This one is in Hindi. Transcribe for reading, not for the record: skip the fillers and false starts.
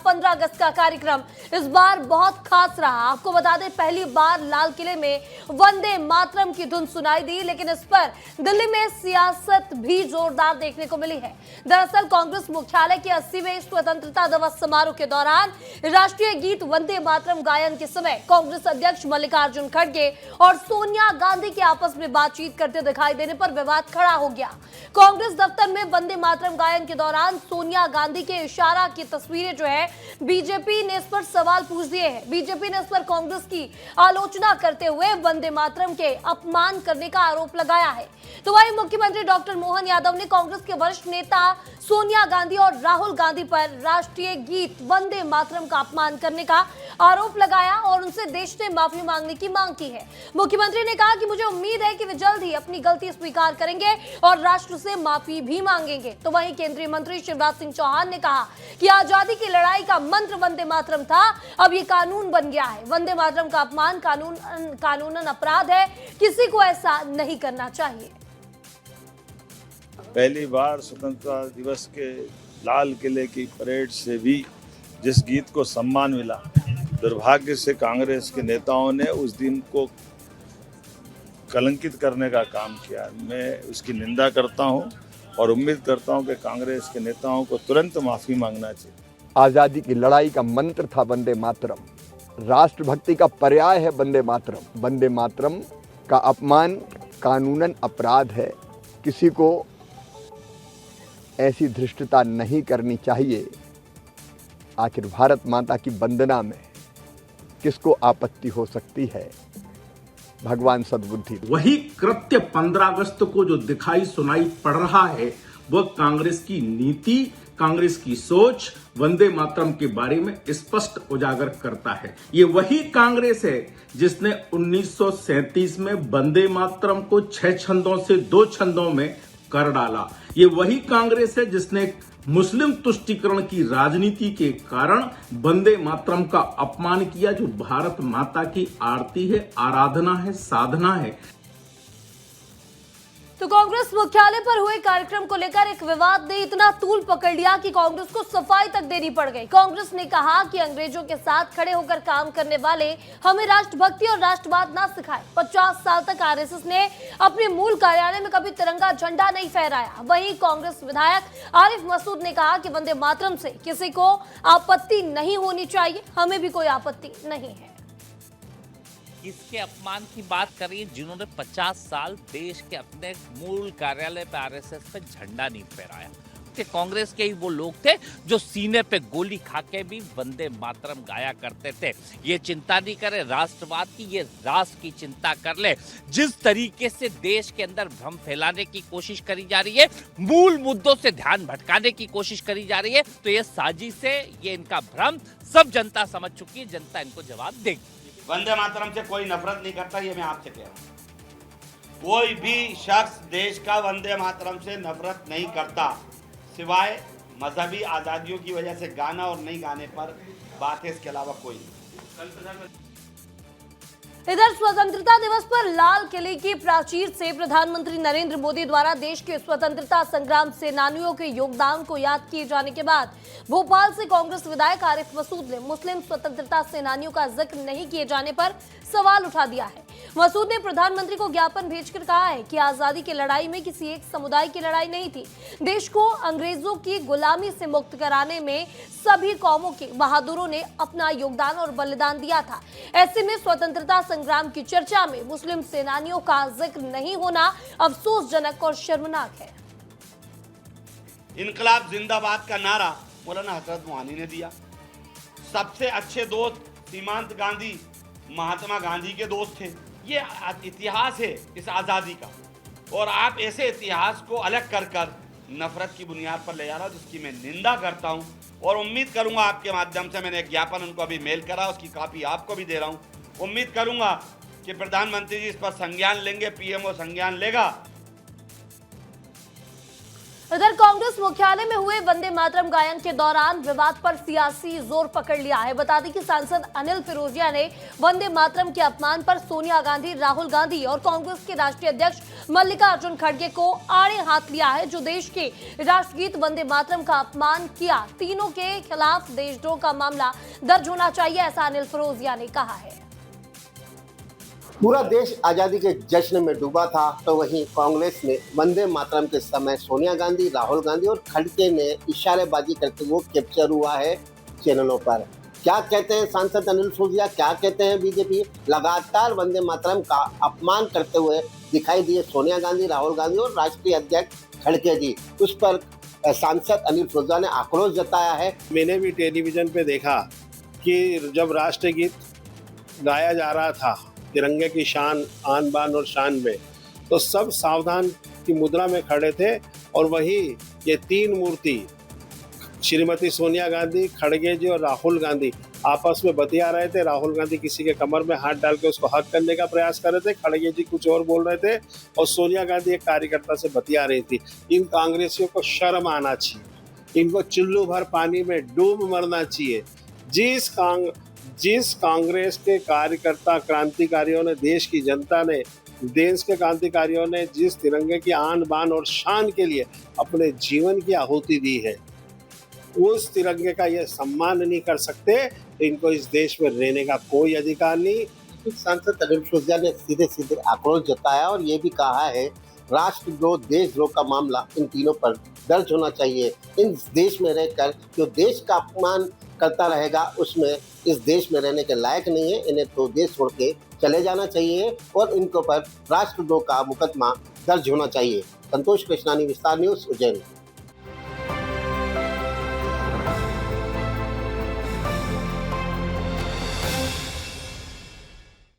15 अगस्त का कार्यक्रम इस बार बहुत खास रहा। आपको बता दें, पहली बार लाल किले में वंदे मातरम की धुन सुनाई दी, लेकिन इस पर दिल्ली में सियासत भी जोरदार देखने को मिली है। दरअसल कांग्रेस मुख्यालय के 80वें स्वतंत्रता दिवस समारोह के दौरान राष्ट्रीय गीत वंदे मातरम गायन के समय कांग्रेस अध्यक्ष मल्लिकार्जुन खड़गे और सोनिया गांधी के आपस में बातचीत करते दिखाई देने पर विवाद खड़ा हो गया। कांग्रेस दफ्तर में वंदे मातरम गायन के दौरान सोनिया गांधी के इशारा की तस्वीरें जो है बीजेपी ने इस पर सवाल पूछ दिए हैं। बीजेपी ने इस पर कांग्रेस की आलोचना करते हुए वंदे मातरम के अपमान करने का आरोप लगाया है। तो वहीं मुख्यमंत्री डॉक्टर मोहन यादव ने कांग्रेस के वरिष्ठ नेता सोनिया गांधी और राहुल गांधी पर राष्ट्रीय गीत वंदे मातरम का अपमान करने का आरोप लगाया और उनसे देश से माफी मांगने की मांग की है। मुख्यमंत्री ने कहा कि मुझे उम्मीद है कि वे जल्द ही अपनी गलती स्वीकार करेंगे और राष्ट्र से माफी भी मांगेंगे। तो वहीं केंद्रीय मंत्री शिवराज सिंह चौहान ने कहा कि आजादी की लड़ाई का मंत्र वंदे मातरम था, अब ये कानून बन गया है। वंदे मातरम का अपमान कानूनन अपराध है, किसी को ऐसा नहीं करना चाहिए। पहली बार स्वतंत्रता दिवस के लाल किले की परेड से भी जिस गीत को सम्मान मिला, दुर्भाग्य से कांग्रेस के नेताओं ने उस दिन को कलंकित करने का काम किया। मैं उसकी निंदा करता हूं और उम्मीद करता हूं कि कांग्रेस के नेताओं को तुरंत माफी मांगना चाहिए। आजादी की लड़ाई का मंत्र था वंदे मातरम, राष्ट्रभक्ति का पर्याय है वंदे मातरम। वंदे मातरम का अपमान कानूनन अपराध है, किसी को ऐसी धृष्टता नहीं करनी चाहिए। आखिर भारत माता की वंदना में किसको आपत्ति हो सकती है? भगवान सद्बुद्धि। वही कृत्य 15 अगस्त को जो दिखाई सुनाई पड़ रहा है, वह कांग्रेस की नीति, कांग्रेस की सोच वंदे मातरम के बारे में स्पष्ट उजागर करता है। ये वही कांग्रेस है जिसने 1937 में वंदे मातरम को 6 छंदों से 2 छंदों में कर डाला। ये वही कांग्रेस है जिसने मुस्लिम तुष्टीकरण की राजनीति के कारण वंदे मातरम का अपमान किया, जो भारत माता की आरती है, आराधना है, साधना है। तो कांग्रेस मुख्यालय पर हुए कार्यक्रम को लेकर एक विवाद ने इतना तूल पकड़ लिया कि कांग्रेस को सफाई तक देनी पड़ गई। कांग्रेस ने कहा कि अंग्रेजों के साथ खड़े होकर काम करने वाले हमें राष्ट्रभक्ति और राष्ट्रवाद ना सिखाए। 50 साल तक आरएसएस ने अपने मूल कार्यालय में कभी तिरंगा झंडा नहीं फहराया। वहीं कांग्रेस विधायक आरिफ मसूद ने कहा कि वंदे मातरम से किसी को आपत्ति नहीं होनी चाहिए, हमें भी कोई आपत्ति नहीं है। इसके अपमान की बात करिए जिन्होंने 50 साल देश के अपने मूल कार्यालय पे आरएसएस पे झंडा नहीं फहराया। कि कांग्रेस के ही वो लोग थे जो सीने पे गोली खा के भी वंदे मातरम गाया करते थे। ये चिंता नहीं करे राष्ट्रवाद की, ये राष्ट्र की चिंता कर ले। जिस तरीके से देश के अंदर भ्रम फैलाने की कोशिश करी जा रही है, मूल मुद्दों से ध्यान भटकाने की कोशिश करी जा रही है, तो ये साजिश है, ये इनका भ्रम सब जनता समझ चुकी है, जनता इनको जवाब देगी। वंदे मातरम से कोई नफरत नहीं करता, ये मैं आपसे कह रहा हूँ। कोई भी शख्स देश का वंदे मातरम से नफरत नहीं करता, सिवाय मजहबी आज़ादियों की वजह से गाना और नहीं गाने पर बात है, इसके अलावा कोई नहीं। इधर स्वतंत्रता दिवस पर लाल किले की प्राचीर से प्रधानमंत्री नरेंद्र मोदी द्वारा देश के स्वतंत्रता संग्राम सेनानियों के योगदान को याद किए जाने के बाद भोपाल से कांग्रेस विधायक आरिफ मसूद ने मुस्लिम स्वतंत्रता सेनानियों का जिक्र नहीं किए जाने पर सवाल उठा दिया है। मसूद ने प्रधानमंत्री को ज्ञापन भेजकर कहा है कि आजादी की लड़ाई में किसी एक समुदाय की लड़ाई नहीं थी। देश को अंग्रेजों की गुलामी से मुक्त कराने में सभी कौमों के बहादुरों ने अपना योगदान और बलिदान दिया था। ऐसे में स्वतंत्रता संग्राम की चर्चा में मुस्लिम सेनानियों का जिक्र नहीं होना अफसोसजनक और शर्मनाक है। इनकलाब जिंदाबाद का नारा मौलाना हजरत मोहानी ने दिया। सबसे अच्छे दोस्त सीमांत गांधी महात्मा गांधी के दोस्त थे। ये इतिहास है इस आज़ादी का, और आप ऐसे इतिहास को अलग कर कर नफरत की बुनियाद पर ले जा रहा हो, जिसकी मैं निंदा करता हूं। और उम्मीद करूंगा आपके माध्यम से, मैंने एक ज्ञापन उनको अभी मेल करा, उसकी कॉपी आपको भी दे रहा हूं। उम्मीद करूंगा कि प्रधानमंत्री जी इस पर संज्ञान लेंगे, पीएमओ संज्ञान लेगा। इधर कांग्रेस मुख्यालय में हुए वंदे मातरम गायन के दौरान विवाद पर सियासी जोर पकड़ लिया है। बता दें कि सांसद अनिल फिरोजिया ने वंदे मातरम के अपमान पर सोनिया गांधी, राहुल गांधी और कांग्रेस के राष्ट्रीय अध्यक्ष मल्लिकार्जुन खड़गे को आड़े हाथ लिया है, जो देश के राष्ट्रगीत वंदे मातरम का अपमान किया। तीनों के खिलाफ देशद्रोह का मामला दर्ज होना चाहिए, ऐसा अनिल फिरोजिया ने कहा है। पूरा देश आजादी के जश्न में डूबा था, तो वहीं कांग्रेस ने वंदे मातरम के समय सोनिया गांधी, राहुल गांधी और खड़गे ने इशारेबाजी करते हुए कैप्चर हुआ है चैनलों पर। क्या कहते हैं सांसद अनिल फिरोजिया, क्या कहते हैं बीजेपी? लगातार वंदे मातरम का अपमान करते हुए दिखाई दिए सोनिया गांधी, राहुल गांधी और राष्ट्रीय अध्यक्ष खड़गे जी। उस पर सांसद अनिल फिरोजिया ने आक्रोश जताया है। मैंने भी टेलीविजन पे देखा कि जब राष्ट्रगीत गाया जा रहा था तिरंगे की शान, आन बान और शान में, तो सब सावधान की मुद्रा में खड़े थे और वही ये तीन मूर्ति श्रीमती सोनिया गांधी, खड़गे जी और राहुल गांधी आपस में बतिया रहे थे। राहुल गांधी किसी के कमर में हाथ डाल के उसको हक करने का प्रयास कर रहे थे, खड़गे जी कुछ और बोल रहे थे और सोनिया गांधी एक कार्यकर्ता से बतिया रही थी। इन कांग्रेसियों को शर्म आना चाहिए, इनको चुल्लू भर पानी में डूब मरना चाहिए। जिस कांग्रेस के कार्यकर्ता, क्रांतिकारियों ने, देश की जनता ने, देश के क्रांतिकारियों ने जिस तिरंगे की आन बान और शान के लिए अपने जीवन की आहुति दी है, उस तिरंगे का ये सम्मान नहीं कर सकते, तो इनको इस देश में रहने का कोई अधिकार नहीं। सांसद अनिल फिरोजिया ने सीधे सीधे आक्रोश जताया और ये भी कहा है राष्ट्रद्रोह, देशद्रोह का मामला इन तीनों पर दर्ज होना चाहिए। इन देश में रहकर जो देश का अपमान करता रहेगा, उसमें इस देश में रहने के लायक नहीं है। इन्हें तो देश छोड़ के चले जाना चाहिए और इनके ऊपर राष्ट्रद्रोह का मुकदमा दर्ज होना चाहिए। संतोष कृष्णानी, विस्तार न्यूज, उज्जैन।